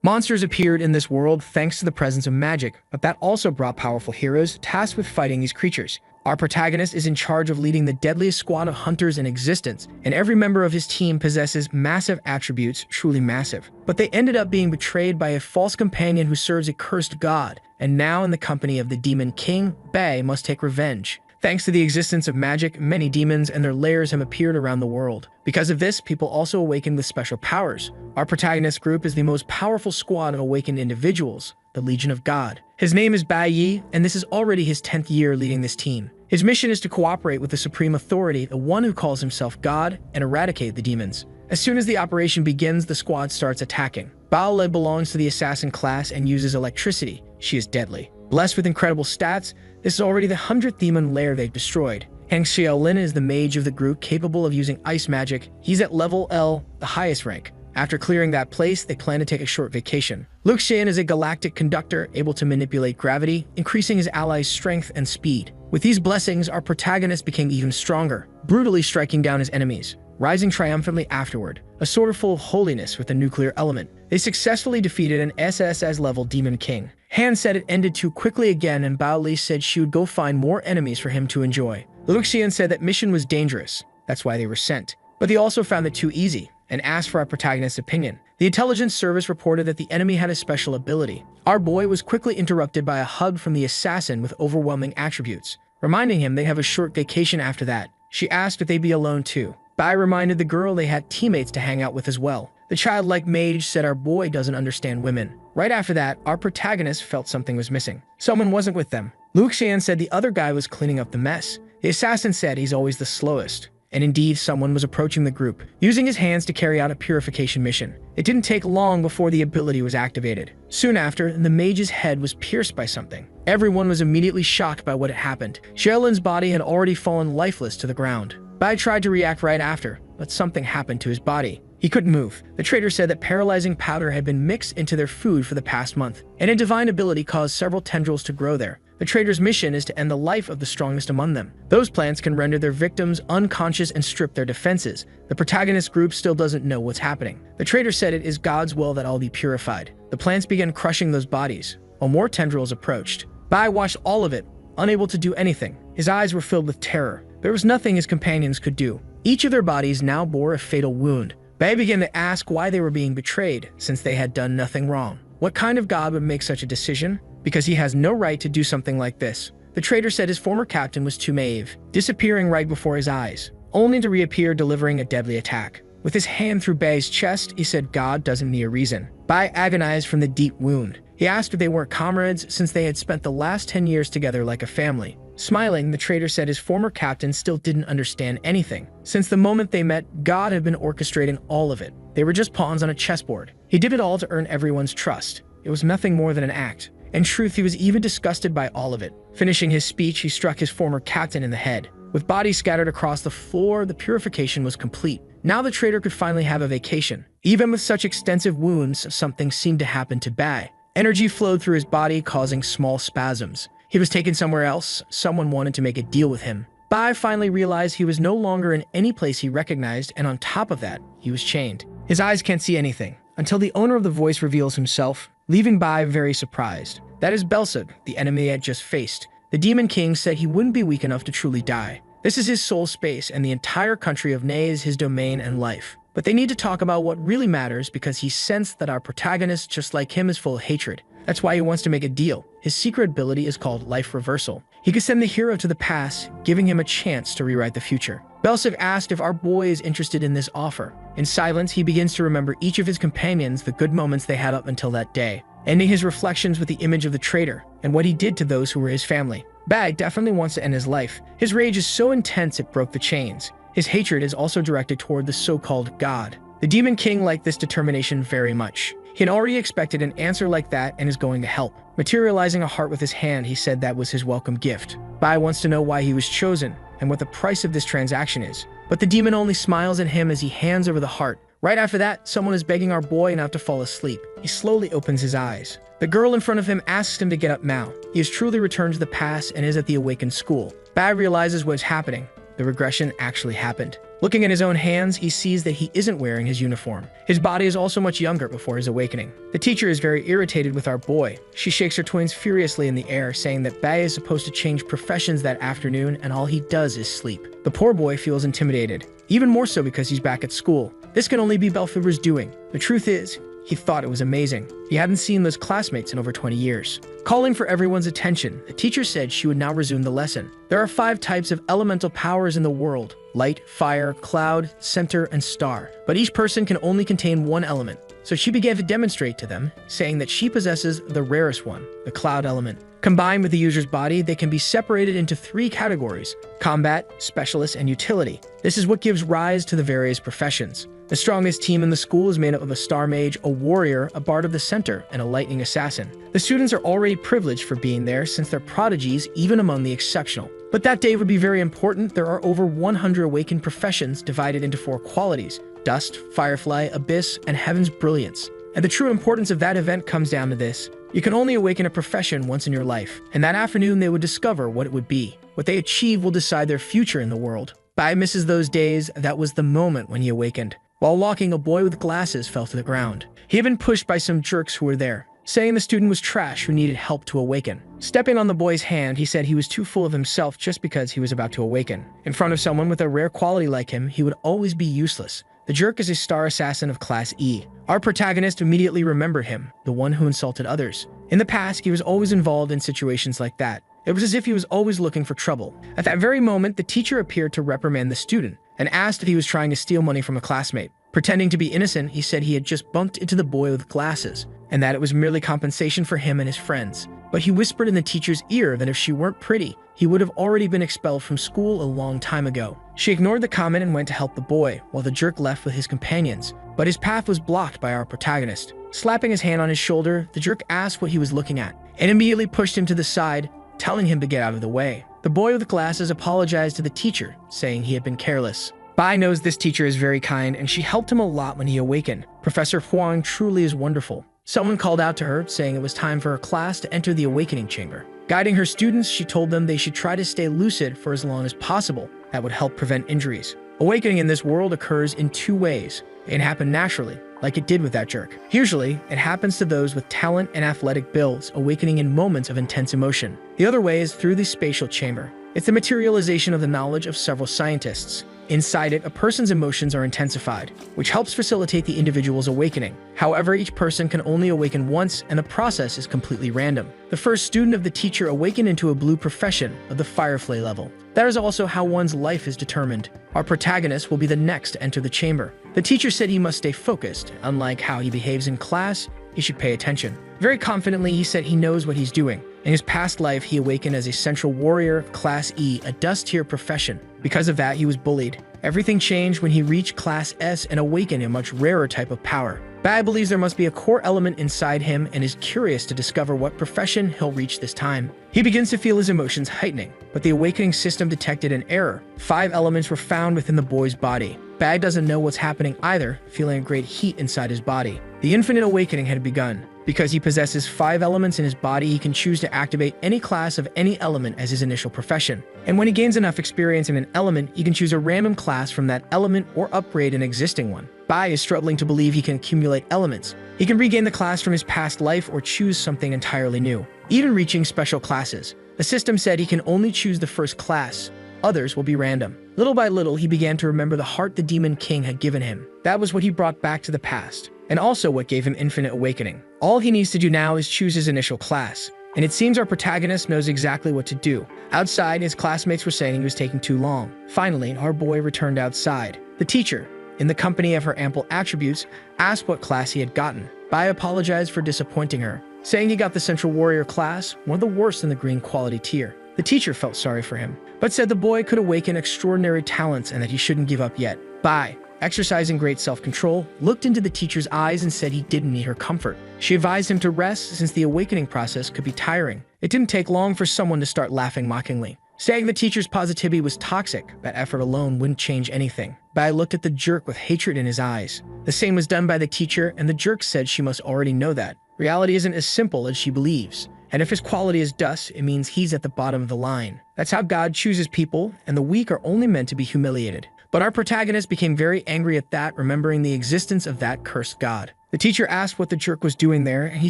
Monsters appeared in this world thanks to the presence of magic, but that also brought powerful heroes tasked with fighting these creatures. Our protagonist is in charge of leading the deadliest squad of hunters in existence, and every member of his team possesses massive attributes, truly massive. But they ended up being betrayed by a false companion who serves a cursed god, and now in the company of the Demon King, Bae must take revenge. Thanks to the existence of magic, many demons and their lairs have appeared around the world. Because of this, people also awaken with special powers. Our protagonist group is the most powerful squad of awakened individuals, the Legion of God. His name is Bai Yi, and this is already his 10th year leading this team. His mission is to cooperate with the Supreme Authority, the one who calls himself God, and eradicate the demons. As soon as the operation begins, the squad starts attacking. Bao belongs to the assassin class and uses electricity. She is deadly. Blessed with incredible stats, this is already the 100th demon lair they've destroyed. Hang Xiaolin is the mage of the group capable of using ice magic. He's at level L, the highest rank. After clearing that place, they plan to take a short vacation. Luke Xian is a galactic conductor able to manipulate gravity, increasing his allies' strength and speed. With these blessings, our protagonist became even stronger, brutally striking down his enemies, rising triumphantly afterward, a sword full of holiness with a nuclear element. They successfully defeated an SSS-level Demon King. Han said it ended too quickly again, and Bao Li said she would go find more enemies for him to enjoy. Luke Xian said that mission was dangerous, that's why they were sent. But they also found it too easy, and asked for our protagonist's opinion. The intelligence service reported that the enemy had a special ability. Our boy was quickly interrupted by a hug from the assassin with overwhelming attributes, reminding him they have a short vacation after that. She asked if they'd be alone too. Bai reminded the girl they had teammates to hang out with as well. The childlike mage said our boy doesn't understand women. Right after that, our protagonist felt something was missing. Someone wasn't with them. Luke Xian said the other guy was cleaning up the mess. The assassin said he's always the slowest. And indeed, someone was approaching the group, using his hands to carry out a purification mission. It didn't take long before the ability was activated. Soon after, the mage's head was pierced by something. Everyone was immediately shocked by what had happened. Xiaolin's body had already fallen lifeless to the ground. Bai tried to react right after, but something happened to his body. He couldn't move. The traitor said that paralyzing powder had been mixed into their food for the past month, and a divine ability caused several tendrils to grow there. The traitor's mission is to end the life of the strongest among them. Those plants can render their victims unconscious and strip their defenses. The protagonist group still doesn't know what's happening. The traitor said it is God's will that all be purified. The plants began crushing those bodies, while more tendrils approached. Bai watched all of it, unable to do anything. His eyes were filled with terror. There was nothing his companions could do. Each of their bodies now bore a fatal wound. Bai began to ask why they were being betrayed, since they had done nothing wrong. What kind of god would make such a decision? Because he has no right to do something like this. The traitor said his former captain was too naive, disappearing right before his eyes, only to reappear delivering a deadly attack. With his hand through Bai's chest, he said God doesn't need a reason. Bai agonized from the deep wound. He asked if they weren't comrades since they had spent the last 10 years together like a family. Smiling, the traitor said his former captain still didn't understand anything. Since the moment they met, God had been orchestrating all of it. They were just pawns on a chessboard. He did it all to earn everyone's trust. It was nothing more than an act. In truth, he was even disgusted by all of it. Finishing his speech, he struck his former captain in the head. With bodies scattered across the floor, the purification was complete. Now the traitor could finally have a vacation. Even with such extensive wounds, something seemed to happen to Bai. Energy flowed through his body, causing small spasms. He was taken somewhere else. Someone wanted to make a deal with him. Bai finally realized he was no longer in any place he recognized, and on top of that, he was chained. His eyes can't see anything, until the owner of the voice reveals himself, leaving Bai very surprised. That is Belsig, the enemy he had just faced. The Demon King said he wouldn't be weak enough to truly die. This is his soul space, and the entire country of Ney is his domain and life. But they need to talk about what really matters because he sensed that our protagonist, just like him, is full of hatred. That's why he wants to make a deal. His secret ability is called Life Reversal. He could send the hero to the past, giving him a chance to rewrite the future. Belsig asked if our boy is interested in this offer. In silence, he begins to remember each of his companions, the good moments they had up until that day, ending his reflections with the image of the traitor and what he did to those who were his family. Bai definitely wants to end his life. His rage is so intense it broke the chains. His hatred is also directed toward the so-called God. The Demon King liked this determination very much. He had already expected an answer like that and is going to help. Materializing a heart with his hand, he said that was his welcome gift. Bai wants to know why he was chosen and what the price of this transaction is. But the demon only smiles at him as he hands over the heart. Right after that, someone is begging our boy not to fall asleep. He slowly opens his eyes. The girl in front of him asks him to get up now. He has truly returned to the past and is at the awakened school. Bai realizes what is happening. the regression actually happened. Looking at his own hands, he sees that he isn't wearing his uniform. His body is also much younger before his awakening. The teacher is very irritated with our boy. She shakes her twins furiously in the air, saying that Bai is supposed to change professions that afternoon and all he does is sleep. The poor boy feels intimidated, even more so because he's back at school. This can only be Belphegor's doing. The truth is, he thought it was amazing. He hadn't seen those classmates in over 20 years. Calling for everyone's attention, the teacher said she would now resume the lesson. There are 5 types of elemental powers in the world: light, fire, cloud, center, and star. But each person can only contain one element. So she began to demonstrate to them, saying that she possesses the rarest one, the cloud element. Combined with the user's body, they can be separated into 3 categories: combat, specialist, and utility. This is what gives rise to the various professions. The strongest team in the school is made up of a star mage, a warrior, a bard of the center, and a lightning assassin. The students are already privileged for being there since they're prodigies even among the exceptional. But that day would be very important. There are over 100 awakened professions divided into 4 qualities: dust, firefly, abyss, and heaven's brilliance. And the true importance of that event comes down to this: you can only awaken a profession once in your life, and that afternoon they would discover what it would be. What they achieve will decide their future in the world. Bai misses those days. That was the moment when he awakened. While walking, a boy with glasses fell to the ground. He had been pushed by some jerks who were there, saying the student was trash who needed help to awaken. Stepping on the boy's hand, he said he was too full of himself just because he was about to awaken. In front of someone with a rare quality like him, he would always be useless. The jerk is a star assassin of Class E. Our protagonist immediately remembered him, the one who insulted others. In the past, he was always involved in situations like that. It was as if he was always looking for trouble. At that very moment, the teacher appeared to reprimand the student and asked if he was trying to steal money from a classmate. Pretending to be innocent, he said he had just bumped into the boy with glasses, and that it was merely compensation for him and his friends. But he whispered in the teacher's ear that if she weren't pretty, he would have already been expelled from school a long time ago. She ignored the comment and went to help the boy, while the jerk left with his companions. But his path was blocked by our protagonist. Slapping his hand on his shoulder, the jerk asked what he was looking at, and immediately pushed him to the side, telling him to get out of the way. The boy with glasses apologized to the teacher, saying he had been careless. Bai knows this teacher is very kind, and she helped him a lot when he awakened. Professor Huang truly is wonderful. Someone called out to her, saying it was time for her class to enter the awakening chamber. Guiding her students, she told them they should try to stay lucid for as long as possible. That would help prevent injuries. Awakening in this world occurs in 2 ways. It can happen naturally, like it did with that jerk. Usually, it happens to those with talent and athletic builds, awakening in moments of intense emotion. The other way is through the spatial chamber. It's the materialization of the knowledge of several scientists. Inside it, a person's emotions are intensified, which helps facilitate the individual's awakening. However, each person can only awaken once, and the process is completely random. The first student of the teacher awakened into a blue profession of the firefly level. That is also how one's life is determined. Our protagonist will be the next to enter the chamber. The teacher said he must stay focused. Unlike how he behaves in class, he should pay attention. Very confidently, he said he knows what he's doing. In his past life, he awakened as a central warrior of Class E, a dust-tier profession. Because of that, he was bullied. Everything changed when he reached Class S and awakened a much rarer type of power. Bai believes there must be a core element inside him and is curious to discover what profession he'll reach this time. He begins to feel his emotions heightening, but the awakening system detected an error. 5 elements were found within the boy's body. Bai doesn't know what's happening either, feeling a great heat inside his body. The infinite awakening had begun. Because he possesses 5 elements in his body, he can choose to activate any class of any element as his initial profession. And when he gains enough experience in an element, he can choose a random class from that element or upgrade an existing one. Bai is struggling to believe he can accumulate elements. He can regain the class from his past life or choose something entirely new, even reaching special classes. The system said he can only choose the first class. Others will be random. Little by little, he began to remember the heart the Demon King had given him. That was what he brought back to the past, and also what gave him infinite awakening. All he needs to do now is choose his initial class, and it seems our protagonist knows exactly what to do. Outside, his classmates were saying he was taking too long. Finally, our boy returned outside. The teacher, in the company of her ample attributes, asked what class he had gotten. Bai apologized for disappointing her, saying he got the Central Warrior class, one of the worst in the green quality tier. The teacher felt sorry for him, but said the boy could awaken extraordinary talents and that he shouldn't give up yet. Bai, exercising great self-control, looked into the teacher's eyes and said he didn't need her comfort. She advised him to rest since the awakening process could be tiring. It didn't take long for someone to start laughing mockingly, saying the teacher's positivity was toxic, that effort alone wouldn't change anything. Bai looked at the jerk with hatred in his eyes. The same was done by the teacher, and the jerk said she must already know that. Reality isn't as simple as she believes. And if his quality is dust, it means he's at the bottom of the line. That's how God chooses people, and the weak are only meant to be humiliated. But our protagonist became very angry at that, remembering the existence of that cursed God. The teacher asked what the jerk was doing there, and he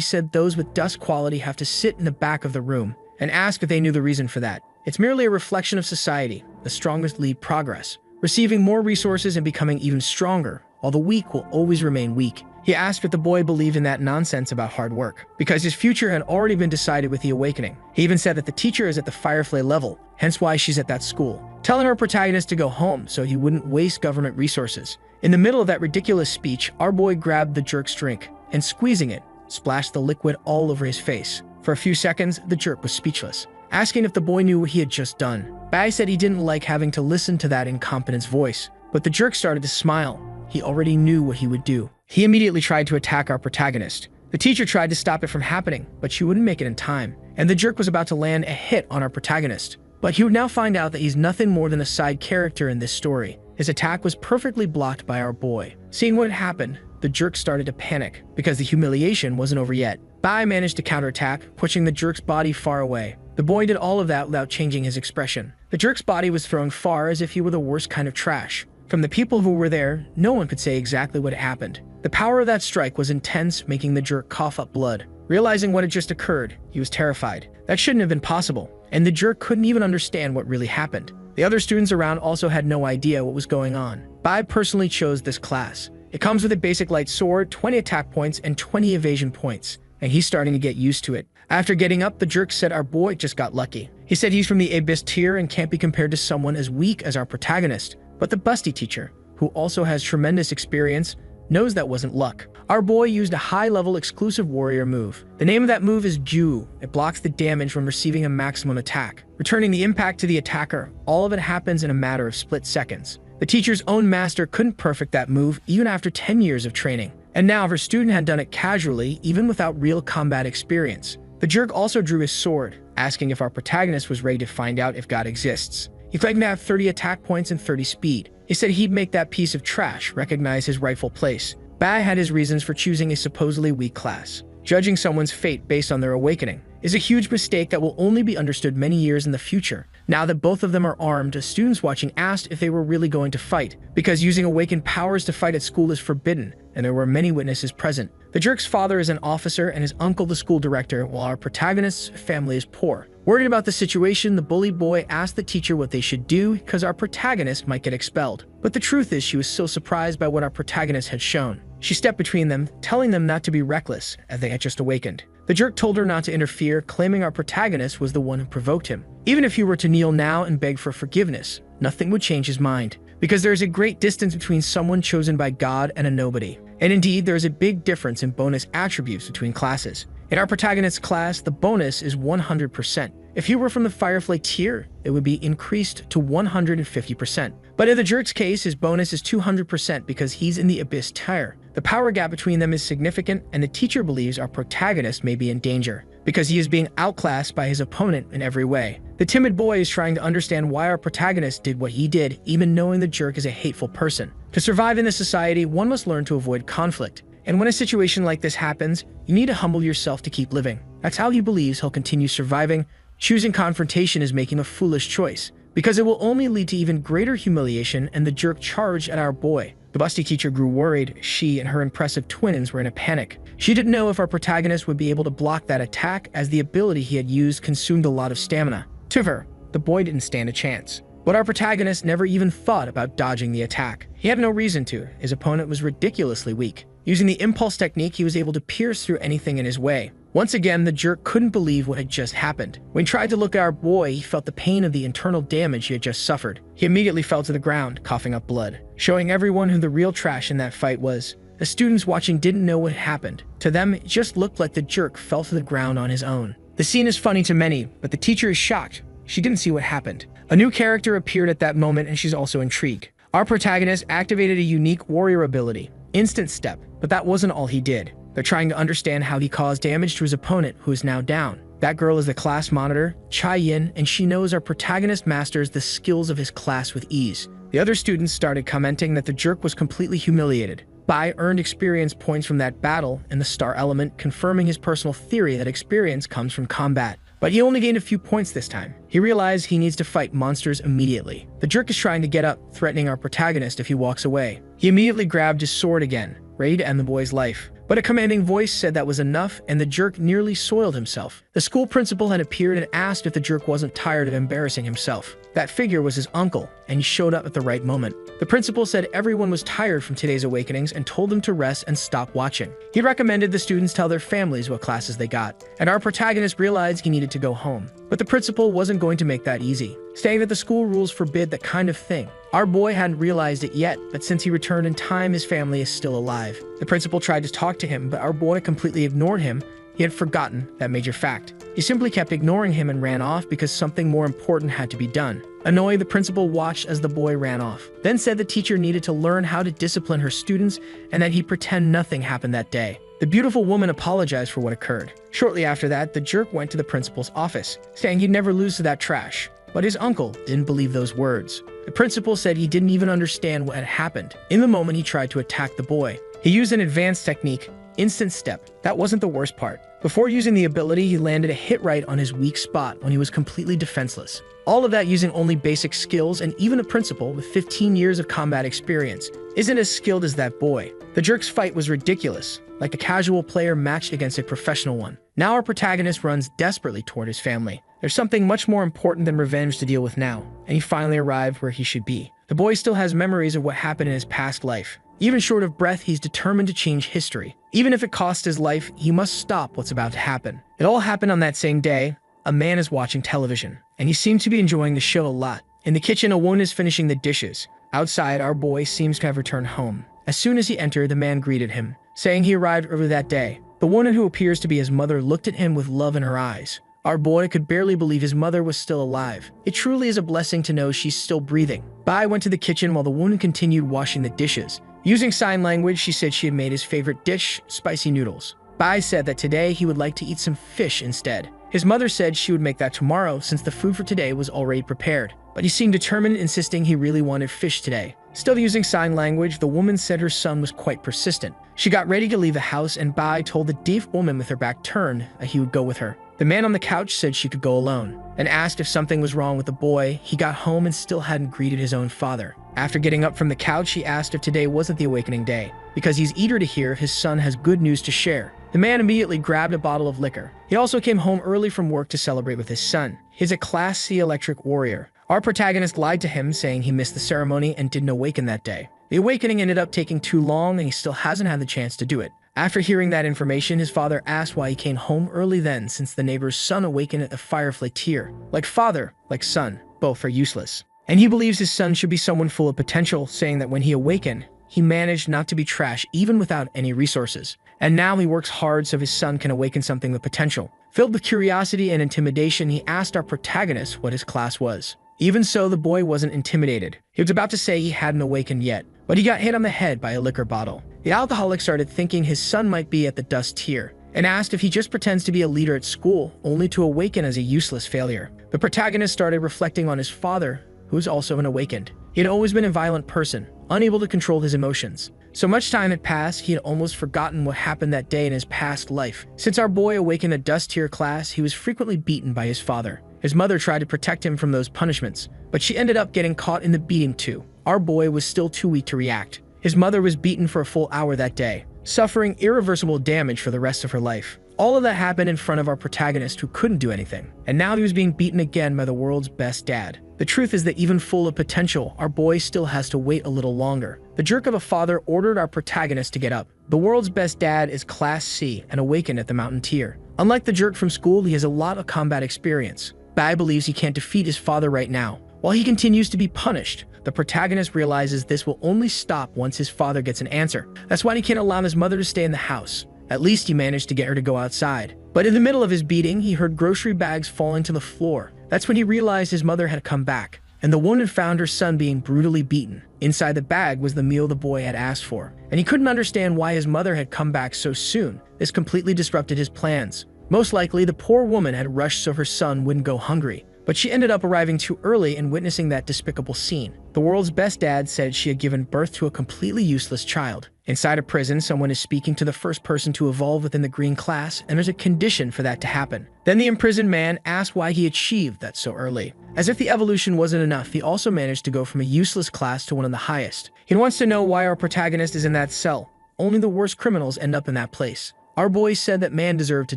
said those with dust quality have to sit in the back of the room, and asked if they knew the reason for that. It's merely a reflection of society. The strongest lead progress, receiving more resources and becoming even stronger, while the weak will always remain weak. He asked if the boy believed in that nonsense about hard work, because his future had already been decided with the awakening. He even said that the teacher is at the Firefly level, hence why she's at that school, telling our protagonist to go home so he wouldn't waste government resources. In the middle of that ridiculous speech, our boy grabbed the jerk's drink, and squeezing it, splashed the liquid all over his face. For a few seconds, the jerk was speechless, asking if the boy knew what he had just done. Bai said he didn't like having to listen to that incompetent's voice, but the jerk started to smile. He already knew what he would do. He immediately tried to attack our protagonist. The teacher tried to stop it from happening, but she wouldn't make it in time, and the jerk was about to land a hit on our protagonist. But he would now find out that he's nothing more than a side character in this story. His attack was perfectly blocked by our boy. Seeing what had happened, the jerk started to panic, because the humiliation wasn't over yet. Bai managed to counterattack, pushing the jerk's body far away. The boy did all of that without changing his expression. The jerk's body was thrown far as if he were the worst kind of trash. From the people who were there, no one could say exactly what had happened. The power of that strike was intense, making the jerk cough up blood. Realizing what had just occurred, he was terrified. That shouldn't have been possible, and the jerk couldn't even understand what really happened. The other students around also had no idea what was going on. Bai personally chose this class. It comes with a basic light sword, 20 attack points, and 20 evasion points, and he's starting to get used to it. After getting up, the jerk said our boy just got lucky. He said he's from the Abyss tier and can't be compared to someone as weak as our protagonist. But the busty teacher, who also has tremendous experience, knows that wasn't luck. Our boy used a high-level exclusive warrior move. The name of that move is Ju. It blocks the damage when receiving a maximum attack, returning the impact to the attacker. All of it happens in a matter of split seconds. The teacher's own master couldn't perfect that move even after 10 years of training. And now if her student had done it casually, even without real combat experience. The jerk also drew his sword, asking if our protagonist was ready to find out if God exists. He claimed to have 30 attack points and 30 speed. He said he'd make that piece of trash recognize his rightful place. Bai had his reasons for choosing a supposedly weak class. Judging someone's fate based on their awakening is a huge mistake that will only be understood many years in the future. Now that both of them are armed, students watching asked if they were really going to fight, because using awakened powers to fight at school is forbidden, and there were many witnesses present. The jerk's father is an officer and his uncle the school director, while our protagonist's family is poor. Worried about the situation, the bully boy asked the teacher what they should do because our protagonist might get expelled. But the truth is she was so surprised by what our protagonist had shown. She stepped between them, telling them not to be reckless, as they had just awakened. The jerk told her not to interfere, claiming our protagonist was the one who provoked him. Even if he were to kneel now and beg for forgiveness, nothing would change his mind, because there is a great distance between someone chosen by God and a nobody. And indeed, there is a big difference in bonus attributes between classes. In our protagonist's class, the bonus is 100%. If he were from the Firefly tier, it would be increased to 150%. But in the jerk's case, his bonus is 200% because he's in the Abyss tier. The power gap between them is significant, and the teacher believes our protagonist may be in danger, because he is being outclassed by his opponent in every way. The timid boy is trying to understand why our protagonist did what he did, even knowing the jerk is a hateful person. To survive in this society, one must learn to avoid conflict. And when a situation like this happens, you need to humble yourself to keep living. That's how he believes he'll continue surviving. Choosing confrontation is making a foolish choice, because it will only lead to even greater humiliation, and the jerk charged at our boy. The busty teacher grew worried. She and her impressive twins were in a panic. She didn't know if our protagonist would be able to block that attack, as the ability he had used consumed a lot of stamina. To her, the boy didn't stand a chance. But our protagonist never even thought about dodging the attack. He had no reason to. His opponent was ridiculously weak. Using the impulse technique, he was able to pierce through anything in his way. Once again, the jerk couldn't believe what had just happened. When he tried to look at our boy, he felt the pain of the internal damage he had just suffered. He immediately fell to the ground, coughing up blood, showing everyone who the real trash in that fight was. The students watching didn't know what happened. To them, it just looked like the jerk fell to the ground on his own. The scene is funny to many, but the teacher is shocked. She didn't see what happened. A new character appeared at that moment, and she's also intrigued. Our protagonist activated a unique warrior ability, Instant Step, but that wasn't all he did. They're trying to understand how he caused damage to his opponent, who is now down. That girl is the class monitor, Chai Yin, and she knows our protagonist masters the skills of his class with ease. The other students started commenting that the jerk was completely humiliated. Bai earned experience points from that battle and the star element, confirming his personal theory that experience comes from combat. But he only gained a few points this time. He realized he needs to fight monsters immediately. The jerk is trying to get up, threatening our protagonist if he walks away. He immediately grabbed his sword again, ready to end the boy's life. But a commanding voice said that was enough, and the jerk nearly soiled himself. The school principal had appeared and asked if the jerk wasn't tired of embarrassing himself. That figure was his uncle, and he showed up at the right moment. The principal said everyone was tired from today's awakenings and told them to rest and stop watching. He recommended the students tell their families what classes they got, and our protagonist realized he needed to go home. But the principal wasn't going to make that easy, saying that the school rules forbid that kind of thing. Our boy hadn't realized it yet, but since he returned in time, his family is still alive. The principal tried to talk to him, but our boy completely ignored him. He had forgotten that major fact. He simply kept ignoring him and ran off because something more important had to be done. Annoyed, the principal watched as the boy ran off, then said the teacher needed to learn how to discipline her students and that he pretend nothing happened that day. The beautiful woman apologized for what occurred. Shortly after that, the jerk went to the principal's office, saying he'd never lose to that trash. But his uncle didn't believe those words. The principal said he didn't even understand what had happened. In the moment, he tried to attack the boy. He used an advanced technique, instant step. That wasn't the worst part. Before using the ability, he landed a hit right on his weak spot when he was completely defenseless. All of that using only basic skills, and even a principal with 15 years of combat experience isn't as skilled as that boy. The jerk's fight was ridiculous, like a casual player matched against a professional one. Now our protagonist runs desperately toward his family. There's something much more important than revenge to deal with now, and he finally arrived where he should be. The boy still has memories of what happened in his past life. Even short of breath, he's determined to change history. Even if it costs his life, he must stop what's about to happen. It all happened on that same day. A man is watching television, and he seems to be enjoying the show a lot. In the kitchen, a woman is finishing the dishes. Outside, our boy seems to have returned home. As soon as he entered, the man greeted him, saying he arrived early that day. The woman, who appears to be his mother, looked at him with love in her eyes. Our boy could barely believe his mother was still alive. It truly is a blessing to know she's still breathing. Bai went to the kitchen while the woman continued washing the dishes. Using sign language, she said she had made his favorite dish, spicy noodles. Bai said that today he would like to eat some fish instead. His mother said she would make that tomorrow since the food for today was already prepared. But he seemed determined, insisting he really wanted fish today. Still using sign language, the woman said her son was quite persistent. She got ready to leave the house, and Bai told the deaf woman with her back turned that he would go with her. The man on the couch said she could go alone, and asked if something was wrong with the boy. He got home and still hadn't greeted his own father. After getting up from the couch, he asked if today wasn't the awakening day, because he's eager to hear if his son has good news to share. The man immediately grabbed a bottle of liquor. He also came home early from work to celebrate with his son. He's a Class C electric warrior. Our protagonist lied to him, saying he missed the ceremony and didn't awaken that day. The awakening ended up taking too long, and he still hasn't had the chance to do it. After hearing that information, his father asked why he came home early then, since the neighbor's son awakened at the Firefly tier. Like father, like son, both are useless. And he believes his son should be someone full of potential, saying that when he awakened, he managed not to be trash even without any resources. And now he works hard so his son can awaken something with potential. Filled with curiosity and intimidation, he asked our protagonist what his class was. Even so, the boy wasn't intimidated. He was about to say he hadn't awakened yet, but he got hit on the head by a liquor bottle. The alcoholic started thinking his son might be at the dust tier, and asked if he just pretends to be a leader at school, only to awaken as a useless failure. The protagonist started reflecting on his father, who was also an awakened. He had always been a violent person, unable to control his emotions. So much time had passed, he had almost forgotten what happened that day in his past life. Since our boy awakened a dust tier class, he was frequently beaten by his father. His mother tried to protect him from those punishments, but she ended up getting caught in the beating too. Our boy was still too weak to react. His mother was beaten for a full hour that day, suffering irreversible damage for the rest of her life. All of that happened in front of our protagonist, who couldn't do anything. And now he was being beaten again by the world's best dad. The truth is that even full of potential, our boy still has to wait a little longer. The jerk of a father ordered our protagonist to get up. The world's best dad is Class C and awakened at the mountain tier. Unlike the jerk from school, he has a lot of combat experience. Bai believes he can't defeat his father right now. While he continues to be punished, the protagonist realizes this will only stop once his father gets an answer. That's why he can't allow his mother to stay in the house. At least he managed to get her to go outside. But in the middle of his beating, he heard grocery bags falling to the floor. That's when he realized his mother had come back, and the woman found her son being brutally beaten. Inside the bag was the meal the boy had asked for, and he couldn't understand why his mother had come back so soon. This completely disrupted his plans. Most likely, the poor woman had rushed so her son wouldn't go hungry, but she ended up arriving too early and witnessing that despicable scene. The world's best dad said she had given birth to a completely useless child. Inside a prison, someone is speaking to the first person to evolve within the green class, and there's a condition for that to happen. Then the imprisoned man asked why he achieved that so early. As if the evolution wasn't enough, he also managed to go from a useless class to one of the highest. He wants to know why our protagonist is in that cell. Only the worst criminals end up in that place. Our boy said that man deserved to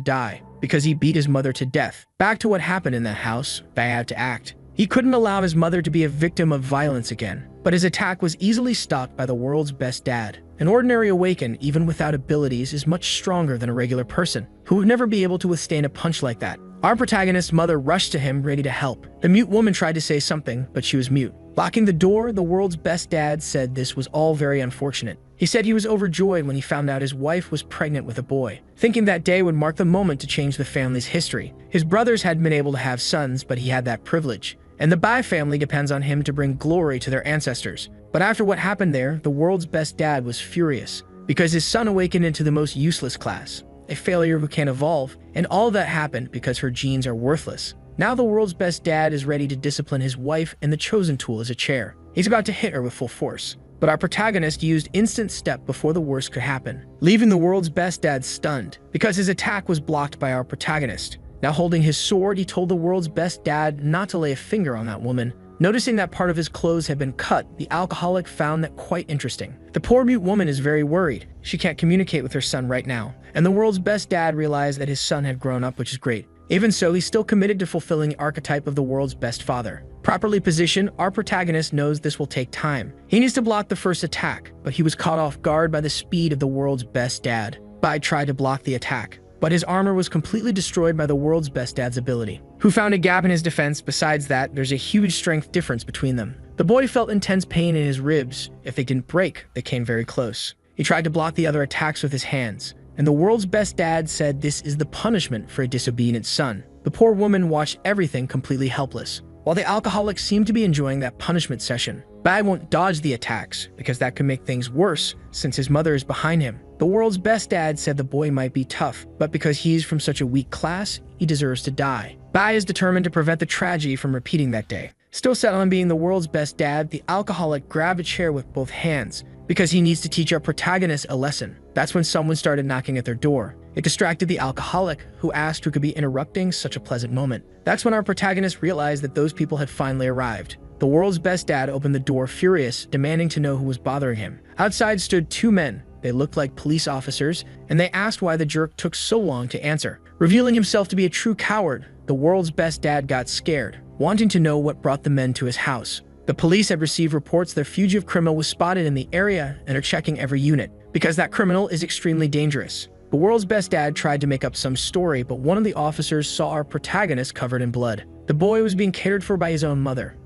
die because he beat his mother to death. Back to what happened in that house, they had to act. He couldn't allow his mother to be a victim of violence again, but his attack was easily stopped by the world's best dad. An ordinary awakened, even without abilities, is much stronger than a regular person, who would never be able to withstand a punch like that. Our protagonist's mother rushed to him, ready to help. The mute woman tried to say something, but she was mute. Locking the door, the world's best dad said this was all very unfortunate. He said he was overjoyed when he found out his wife was pregnant with a boy, thinking that day would mark the moment to change the family's history. His brothers hadn't been able to have sons, but he had that privilege. And the Bai family depends on him to bring glory to their ancestors. But after what happened there, the world's best dad was furious because his son awakened into the most useless class, a failure who can't evolve, and all that happened because her genes are worthless. Now the world's best dad is ready to discipline his wife, and the chosen tool is a chair. He's about to hit her with full force. But our protagonist used instant step before the worst could happen, leaving the world's best dad stunned because his attack was blocked by our protagonist. Now holding his sword, he told the world's best dad not to lay a finger on that woman. Noticing that part of his clothes had been cut, the alcoholic found that quite interesting. The poor mute woman is very worried. She can't communicate with her son right now. And the world's best dad realized that his son had grown up, which is great. Even so, he's still committed to fulfilling the archetype of the world's best father. Properly positioned, our protagonist knows this will take time. He needs to block the first attack, but he was caught off guard by the speed of the world's best dad. Bai tried to block the attack, but his armor was completely destroyed by the world's best dad's ability, who found a gap in his defense. Besides that, there's a huge strength difference between them. The boy felt intense pain in his ribs. If they didn't break, they came very close. He tried to block the other attacks with his hands, and the world's best dad said this is the punishment for a disobedient son. The poor woman watched everything completely helpless, while the alcoholic seemed to be enjoying that punishment session. Bai won't dodge the attacks, because that could make things worse since his mother is behind him. The world's best dad said the boy might be tough, but because he's from such a weak class, he deserves to die. Bai is determined to prevent the tragedy from repeating that day. Still set on being the world's best dad, the alcoholic grabbed a chair with both hands, because he needs to teach our protagonist a lesson. That's when someone started knocking at their door. It distracted the alcoholic, who asked who could be interrupting such a pleasant moment. That's when our protagonist realized that those people had finally arrived. The world's best dad opened the door furious, demanding to know who was bothering him. Outside stood two men. They looked like police officers, and they asked why the jerk took so long to answer. Revealing himself to be a true coward, the world's best dad got scared, wanting to know what brought the men to his house. The police had received reports their fugitive criminal was spotted in the area and are checking every unit, because that criminal is extremely dangerous. The world's best dad tried to make up some story, but one of the officers saw our protagonist covered in blood. The boy was being cared for by his own mother.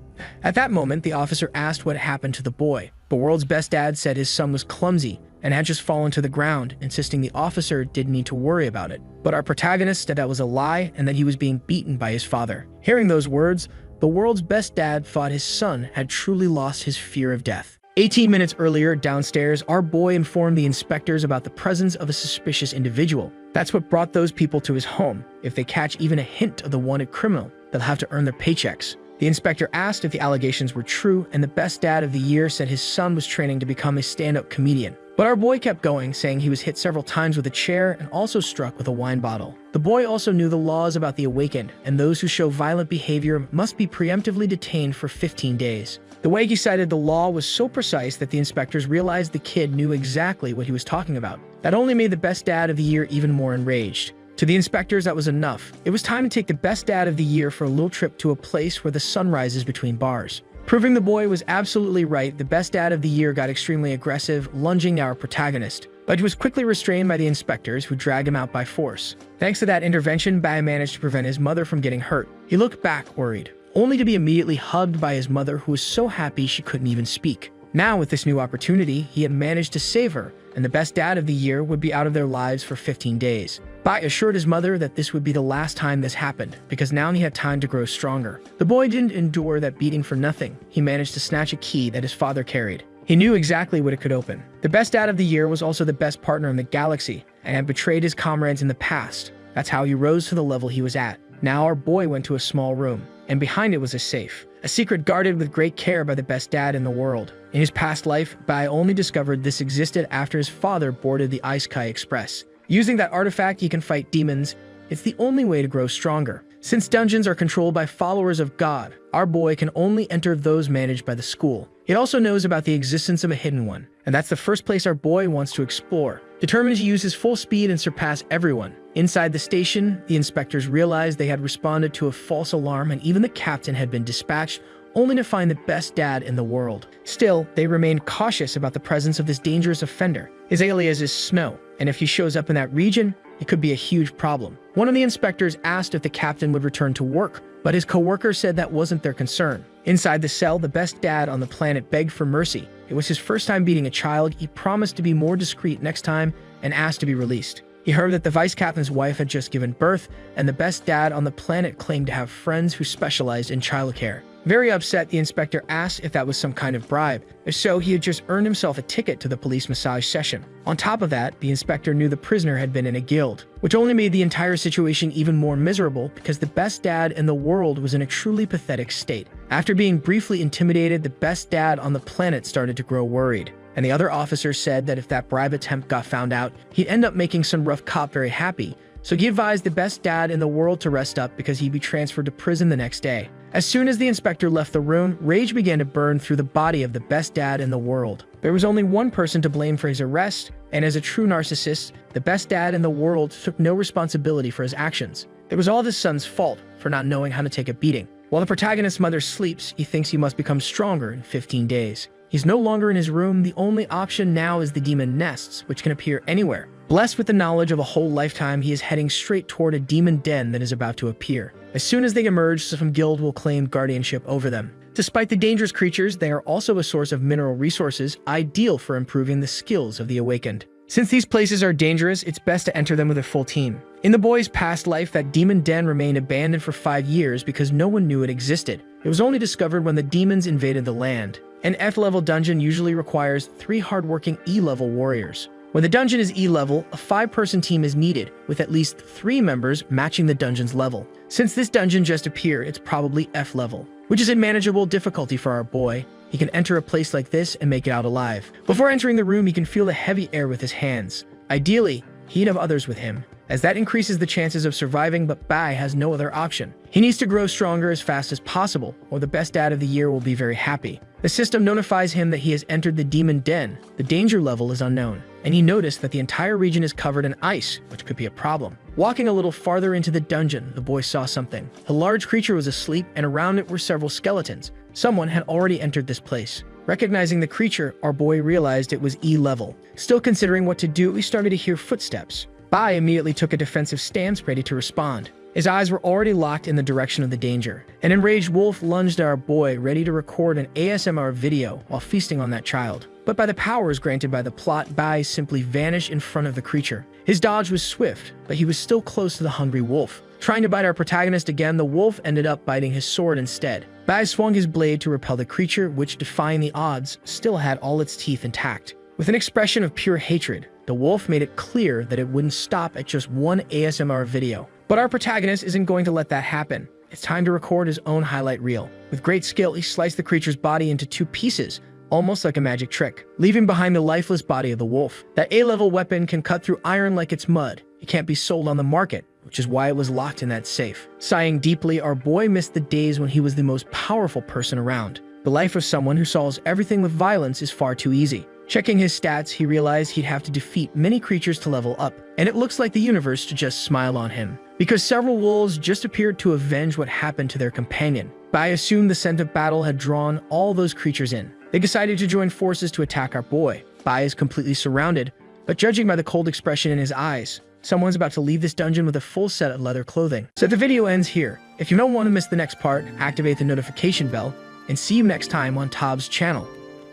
At that moment, the officer asked what happened to the boy. The world's best dad said his son was clumsy and had just fallen to the ground, insisting the officer didn't need to worry about it. But our protagonist said that was a lie and that he was being beaten by his father. Hearing those words, the world's best dad thought his son had truly lost his fear of death. 18 minutes earlier, downstairs, our boy informed the inspectors about the presence of a suspicious individual. That's what brought those people to his home. If they catch even a hint of the wanted criminal, they'll have to earn their paychecks. The inspector asked if the allegations were true, and the best dad of the year said his son was training to become a stand-up comedian. But our boy kept going, saying he was hit several times with a chair and also struck with a wine bottle. The boy also knew the laws about the awakened, and those who show violent behavior must be preemptively detained for 15 days. The way he cited the law was so precise that the inspectors realized the kid knew exactly what he was talking about. That only made the best dad of the year even more enraged. To the inspectors, that was enough. It was time to take the best dad of the year for a little trip to a place where the sun rises between bars. Proving the boy was absolutely right, the best dad of the year got extremely aggressive, lunging at our protagonist. But he was quickly restrained by the inspectors, who dragged him out by force. Thanks to that intervention, Bai managed to prevent his mother from getting hurt. He looked back, worried, only to be immediately hugged by his mother, who was so happy she couldn't even speak. Now, with this new opportunity, he had managed to save her, and the best dad of the year would be out of their lives for 15 days. Bai assured his mother that this would be the last time this happened, because now he had time to grow stronger. The boy didn't endure that beating for nothing. He managed to snatch a key that his father carried. He knew exactly what it could open. The best dad of the year was also the best partner in the galaxy, and had betrayed his comrades in the past. That's how he rose to the level he was at. Now our boy went to a small room, and behind it was a safe a secret guarded with great care by the best dad in the world. In his past life, Bai only discovered this existed after his father boarded the Ice-Kai Express. Using that artifact, he can fight demons. It's the only way to grow stronger. Since dungeons are controlled by followers of God, our boy can only enter those managed by the school. It also knows about the existence of a hidden one, and that's the first place our boy wants to explore. Determined to use his full speed and surpass everyone. Inside the station, the inspectors realized they had responded to a false alarm, and even the captain had been dispatched, only to find the best dad in the world. Still, they remained cautious about the presence of this dangerous offender. His alias is Snow, and if he shows up in that region, it could be a huge problem. One of the inspectors asked if the captain would return to work, but his coworker said that wasn't their concern. Inside the cell, the best dad on the planet begged for mercy. It was his first time beating a child. He promised to be more discreet next time and asked to be released. He heard that the vice captain's wife had just given birth, and the best dad on the planet claimed to have friends who specialized in childcare. Very upset, the inspector asked if that was some kind of bribe. If so, he had just earned himself a ticket to the police massage session. On top of that, the inspector knew the prisoner had been in a guild, which only made the entire situation even more miserable because the best dad in the world was in a truly pathetic state. After being briefly intimidated, the best dad on the planet started to grow worried. And the other officer said that if that bribe attempt got found out, he'd end up making some rough cop very happy. So he advised the best dad in the world to rest up because he'd be transferred to prison the next day. As soon as the inspector left the room, rage began to burn through the body of the best dad in the world. There was only one person to blame for his arrest, and as a true narcissist, the best dad in the world took no responsibility for his actions. It was all his son's fault for not knowing how to take a beating. While the protagonist's mother sleeps, he thinks he must become stronger in 15 days. He's no longer in his room. The only option now is the demon nests, which can appear anywhere. Blessed with the knowledge of a whole lifetime, he is heading straight toward a demon den that is about to appear. As soon as they emerge, some guild will claim guardianship over them. Despite the dangerous creatures, they are also a source of mineral resources, ideal for improving the skills of the awakened. Since these places are dangerous, it's best to enter them with a full team. In the boy's past life, that demon den remained abandoned for 5 years because no one knew it existed. It was only discovered when the demons invaded the land. An F-level dungeon usually requires 3 hardworking E-level warriors. When the dungeon is E-level, a 5-person team is needed, with at least 3 members matching the dungeon's level. Since this dungeon just appeared, it's probably F-level, which is a manageable difficulty for our boy. He can enter a place like this and make it out alive. Before entering the room, he can feel the heavy air with his hands. Ideally, he'd have others with him, as that increases the chances of surviving, but Bai has no other option. He needs to grow stronger as fast as possible, or the best dad of the year will be very happy. The system notifies him that he has entered the demon den. The danger level is unknown, and he noticed that the entire region is covered in ice, which could be a problem. Walking a little farther into the dungeon, the boy saw something. A large creature was asleep, and around it were several skeletons. Someone had already entered this place. Recognizing the creature, our boy realized it was E-level. Still considering what to do, he started to hear footsteps. Bai immediately took a defensive stance, ready to respond. His eyes were already locked in the direction of the danger. An enraged wolf lunged at our boy, ready to record an ASMR video while feasting on that child. But by the powers granted by the plot, Bai simply vanished in front of the creature. His dodge was swift, but he was still close to the hungry wolf. Trying to bite our protagonist again, the wolf ended up biting his sword instead. Bai swung his blade to repel the creature, which, defying the odds, still had all its teeth intact. With an expression of pure hatred, the wolf made it clear that it wouldn't stop at just one ASMR video. But our protagonist isn't going to let that happen. It's time to record his own highlight reel. With great skill, he sliced the creature's body into 2 pieces, almost like a magic trick, leaving behind the lifeless body of the wolf. That A-level weapon can cut through iron like it's mud. It can't be sold on the market, which is why it was locked in that safe. Sighing deeply, our boy missed the days when he was the most powerful person around. The life of someone who solves everything with violence is far too easy. Checking his stats, he realized he'd have to defeat many creatures to level up, and it looks like the universe should just smile on him. Because several wolves just appeared to avenge what happened to their companion. Bai assumed the scent of battle had drawn all those creatures in. They decided to join forces to attack our boy. Bai is completely surrounded, but judging by the cold expression in his eyes, someone's about to leave this dungeon with a full set of leather clothing. So the video ends here. If you don't want to miss the next part, activate the notification bell, and see you next time on Tob's channel.